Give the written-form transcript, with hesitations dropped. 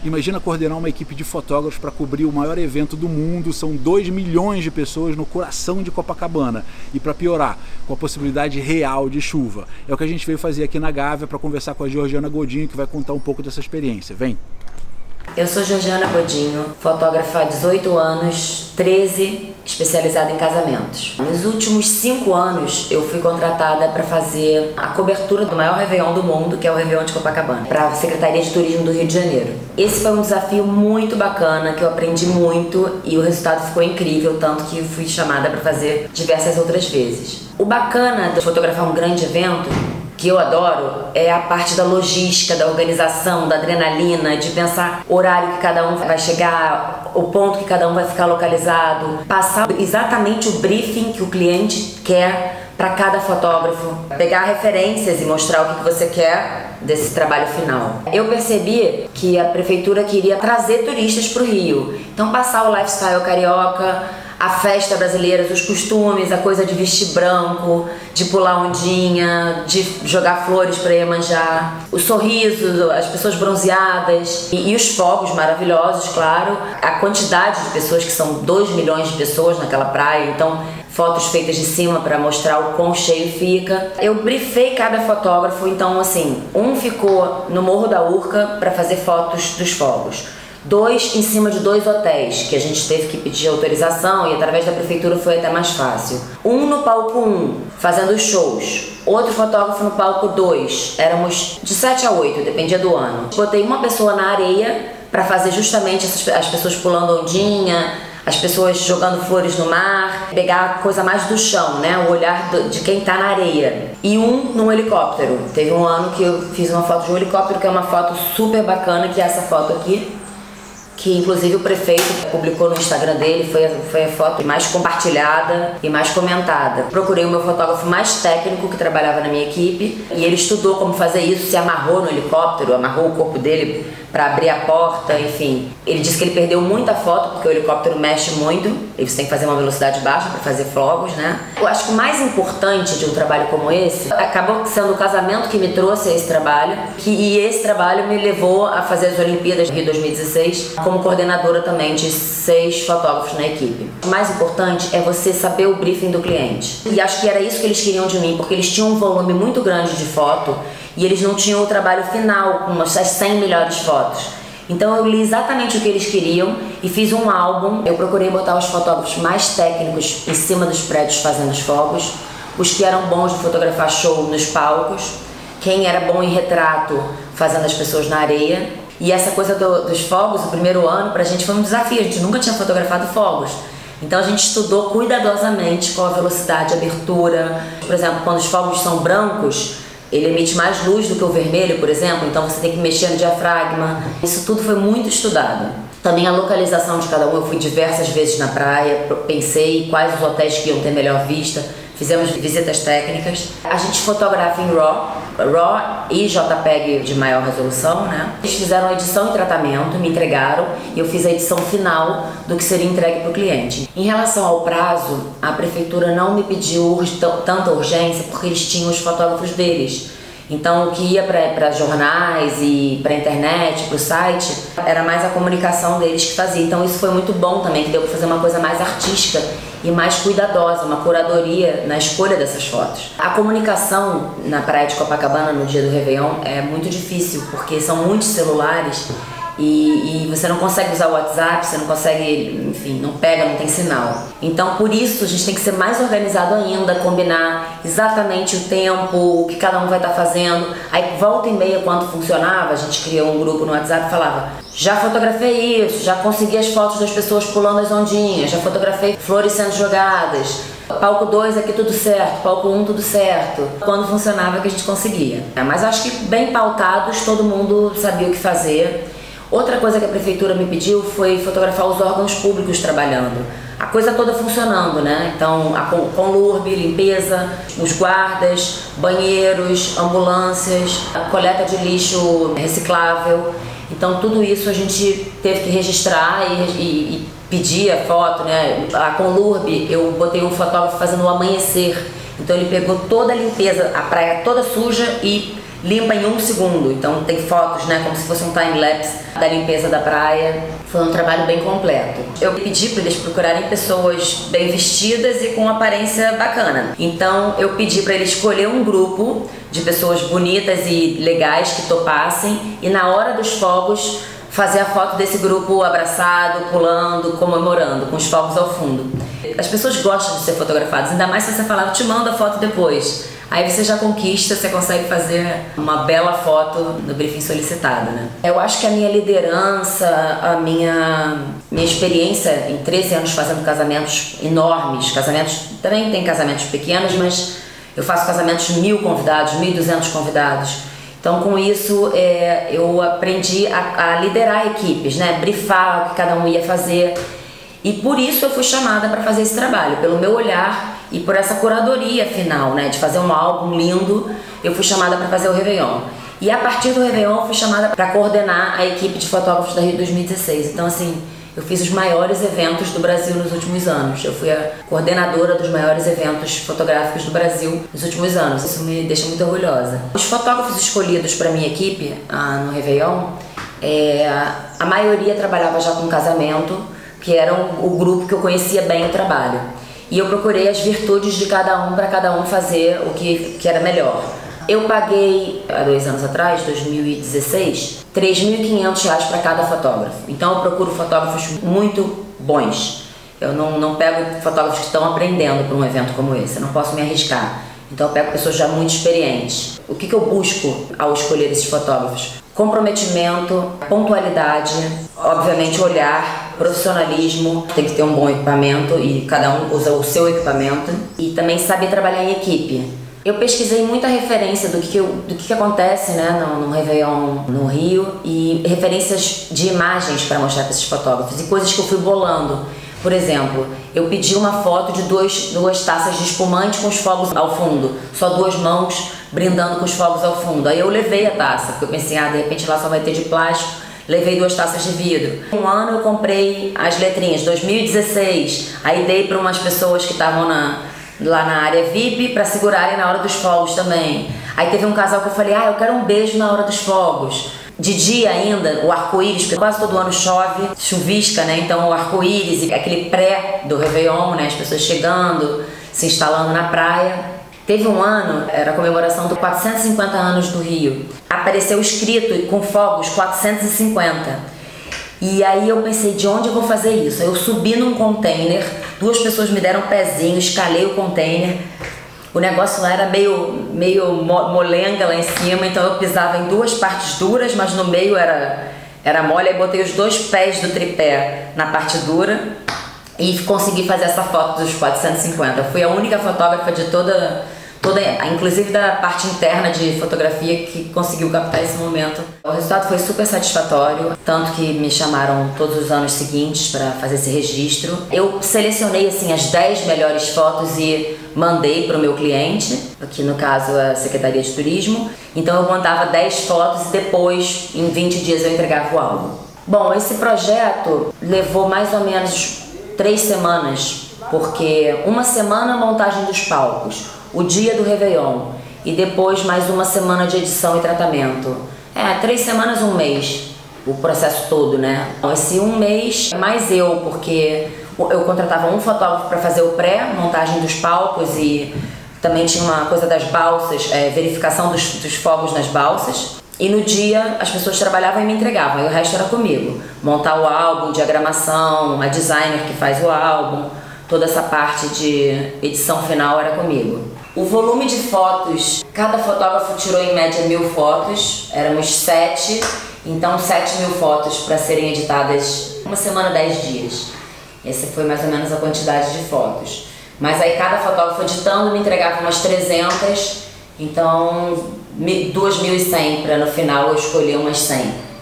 Imagina coordenar uma equipe de fotógrafos para cobrir o maior evento do mundo, são 2 milhões de pessoas no coração de Copacabana. E para piorar, com a possibilidade real de chuva. É o que a gente veio fazer aqui na Gávea para conversar com a Georgiana Godinho, que vai contar um pouco dessa experiência. Vem! Eu sou Georgiana Godinho, fotógrafa há 18 anos, 13 especializada em casamentos. Nos últimos 5 anos eu fui contratada para fazer a cobertura do maior Réveillon do mundo, que é o Réveillon de Copacabana, para a Secretaria de Turismo do Rio de Janeiro. Esse foi um desafio muito bacana, que eu aprendi muito e o resultado ficou incrível, tanto que fui chamada para fazer diversas outras vezes. O bacana de fotografar um grande evento, que eu adoro, é a parte da logística, da organização, da adrenalina, de pensar o horário que cada um vai chegar, o ponto que cada um vai ficar localizado, passar exatamente o briefing que o cliente quer para cada fotógrafo, pegar referências e mostrar o que você quer desse trabalho final. Eu percebi que a prefeitura queria trazer turistas para o Rio, então passar o lifestyle carioca, a festa brasileira, os costumes, a coisa de vestir branco, de pular ondinha, de jogar flores para Iemanjá, os sorrisos, as pessoas bronzeadas e os fogos maravilhosos, claro, a quantidade de pessoas, que são 2 milhões de pessoas naquela praia, então fotos feitas de cima para mostrar o quão cheio fica. Eu briefei cada fotógrafo, então assim, um ficou no Morro da Urca para fazer fotos dos fogos. 2 em cima de 2 hotéis, que a gente teve que pedir autorização e através da prefeitura foi até mais fácil. Um no palco 1, fazendo os shows. Outro fotógrafo no palco 2. Éramos de 7 a 8, dependia do ano. Botei uma pessoa na areia para fazer justamente as pessoas pulando ondinha, as pessoas jogando flores no mar, pegar a coisa mais do chão, né? O olhar de quem tá na areia. E um num helicóptero. Teve um ano que eu fiz uma foto de um helicóptero, que é uma foto super bacana, que é essa foto aqui, que inclusive o prefeito publicou no Instagram dele, foi a foto mais compartilhada e mais comentada. Procurei o meu fotógrafo mais técnico que trabalhava na minha equipe e ele estudou como fazer isso, se amarrou no helicóptero, amarrou o corpo dele para abrir a porta, enfim. Ele disse que ele perdeu muita foto porque o helicóptero mexe muito e você tem que fazer uma velocidade baixa para fazer fogos, né? Eu acho que o mais importante de um trabalho como esse acabou sendo o casamento que me trouxe a esse trabalho, e esse trabalho me levou a fazer as Olimpíadas de Rio 2016 como coordenadora também de 6 fotógrafos na equipe. O mais importante é você saber o briefing do cliente. E acho que era isso que eles queriam de mim, porque eles tinham um volume muito grande de foto e eles não tinham o trabalho final com as 100 melhores fotos. Então eu li exatamente o que eles queriam e fiz um álbum. Eu procurei botar os fotógrafos mais técnicos em cima dos prédios fazendo os fogos, os que eram bons de fotografar show nos palcos, quem era bom em retrato fazendo as pessoas na areia. E essa coisa dos fogos, o primeiro ano, pra gente foi um desafio, a gente nunca tinha fotografado fogos. Então a gente estudou cuidadosamente qual a velocidade, a abertura. Por exemplo, quando os fogos são brancos, ele emite mais luz do que o vermelho, por exemplo, então você tem que mexer no diafragma. Isso tudo foi muito estudado. Também a localização de cada um, eu fui diversas vezes na praia, pensei quais os hotéis que iam ter melhor vista, fizemos visitas técnicas. A gente fotografa em RAW e JPEG de maior resolução, né? Eles fizeram a edição e tratamento, me entregaram e eu fiz a edição final do que seria entregue para o cliente. Em relação ao prazo, a prefeitura não me pediu tanta urgência porque eles tinham os fotógrafos deles. Então o que ia para jornais e para internet, para o site, era mais a comunicação deles que fazia. Então isso foi muito bom também, que deu para fazer uma coisa mais artística e mais cuidadosa, uma curadoria na escolha dessas fotos. A comunicação na praia de Copacabana no dia do Réveillon é muito difícil, porque são muitos celulares e você não consegue usar o WhatsApp, você não consegue, enfim, não pega, não tem sinal. Então por isso a gente tem que ser mais organizado ainda, combinar exatamente o tempo, o que cada um vai estar fazendo. Aí volta e meia, quando funcionava, a gente criou um grupo no WhatsApp e falava: já fotografei isso, já consegui as fotos das pessoas pulando as ondinhas, já fotografei flores sendo jogadas, palco 2 aqui tudo certo, palco 1 tudo certo. Quando funcionava que a gente conseguia. Mas acho que bem pautados, todo mundo sabia o que fazer. Outra coisa que a prefeitura me pediu foi fotografar os órgãos públicos trabalhando. A coisa toda funcionando, né? Então, a Conlurb, limpeza, os guardas, banheiros, ambulâncias, a coleta de lixo reciclável. Então, tudo isso a gente teve que registrar e pedir a foto, né? A Conlurb, eu botei um fotógrafo fazendo o amanhecer. Então, ele pegou toda a limpeza, a praia toda suja e limpa em 1 segundo. Então tem fotos, né, como se fosse um time-lapse da limpeza da praia. Foi um trabalho bem completo. Eu pedi para eles procurarem pessoas bem vestidas e com aparência bacana. Então eu pedi para eles escolher um grupo de pessoas bonitas e legais que topassem e na hora dos fogos fazer a foto desse grupo abraçado, pulando, comemorando, com os fogos ao fundo. As pessoas gostam de ser fotografadas, ainda mais se você falar, eu te mando a foto depois. Aí você já conquista, você consegue fazer uma bela foto no briefing solicitado, né? Eu acho que a minha liderança, a minha experiência em 13 anos fazendo casamentos enormes, também tem casamentos pequenos, mas eu faço casamentos de 1.000 convidados, 1.200 convidados. Então, com isso, eu aprendi a liderar equipes, né? Brifar o que cada um ia fazer. E por isso eu fui chamada para fazer esse trabalho, pelo meu olhar e por essa curadoria final, né? De fazer um álbum lindo, eu fui chamada para fazer o Réveillon. E a partir do Réveillon, eu fui chamada para coordenar a equipe de fotógrafos da Rio 2016. Então, assim, eu fiz os maiores eventos do Brasil nos últimos anos. Eu fui a coordenadora dos maiores eventos fotográficos do Brasil nos últimos anos. Isso me deixa muito orgulhosa. Os fotógrafos escolhidos para minha equipe no Réveillon, a maioria trabalhava já com casamento, que era o grupo que eu conhecia bem o trabalho. E eu procurei as virtudes de cada um para cada um fazer o que era melhor. Eu paguei, há 2 anos atrás, 2016, R$3.500 para cada fotógrafo. Então eu procuro fotógrafos muito bons. Eu não pego fotógrafos que estão aprendendo para um evento como esse, eu não posso me arriscar. Então eu pego pessoas já muito experientes. O que eu busco ao escolher esses fotógrafos? Comprometimento, pontualidade, obviamente olhar, profissionalismo, tem que ter um bom equipamento e cada um usa o seu equipamento. E também saber trabalhar em equipe. Eu pesquisei muita referência do que acontece, né, no Réveillon no Rio e referências de imagens para mostrar para esses fotógrafos e coisas que eu fui bolando. Por exemplo, eu pedi uma foto de duas taças de espumante com os fogos ao fundo, só 2 mãos brindando com os fogos ao fundo. Aí eu levei a taça, porque eu pensei, de repente lá só vai ter de plástico, levei 2 taças de vidro. Um ano eu comprei as letrinhas, 2016, aí dei para umas pessoas que estavam lá na área VIP para segurarem na hora dos fogos também. Aí teve um casal que eu falei, eu quero um beijo na hora dos fogos. De dia ainda, o arco-íris, porque quase todo ano chuvisca, né? Então o arco-íris, aquele pré do Réveillon, né? As pessoas chegando, se instalando na praia. Teve um ano, era a comemoração dos 450 anos do Rio. Apareceu escrito com fogos 450. E aí eu pensei, de onde eu vou fazer isso? Eu subi num container, 2 pessoas me deram um pezinho, escalei o container. O negócio lá era meio molenga lá em cima, então eu pisava em 2 partes duras, mas no meio era mole. Aí botei os 2 pés do tripé na parte dura e consegui fazer essa foto dos 450. Fui a única fotógrafa de toda, inclusive da parte interna de fotografia, que conseguiu captar esse momento. O resultado foi super satisfatório, tanto que me chamaram todos os anos seguintes para fazer esse registro. Eu selecionei assim as 10 melhores fotos e mandei para o meu cliente, aqui no caso a Secretaria de Turismo. Então eu mandava 10 fotos e depois, em 20 dias, eu entregava o álbum. Bom, esse projeto levou mais ou menos 3 semanas, porque uma semana a montagem dos palcos, o dia do Réveillon e depois mais uma semana de edição e tratamento. 3 semanas, 1 mês, o processo todo, né? Esse 1 mês, mais eu, porque eu contratava um fotógrafo para fazer o pré-montagem dos palcos e também tinha uma coisa das balsas, verificação dos fogos nas balsas. E no dia as pessoas trabalhavam e me entregavam, e o resto era comigo. Montar o álbum, diagramação, a designer que faz o álbum, toda essa parte de edição final era comigo. O volume de fotos, cada fotógrafo tirou em média 1.000 fotos, éramos 7, então 7.000 fotos para serem editadas uma semana, 10 dias. Essa foi mais ou menos a quantidade de fotos. Mas aí cada fotógrafo editando me entregava umas 300, então 2.100 para no final eu escolher umas 100.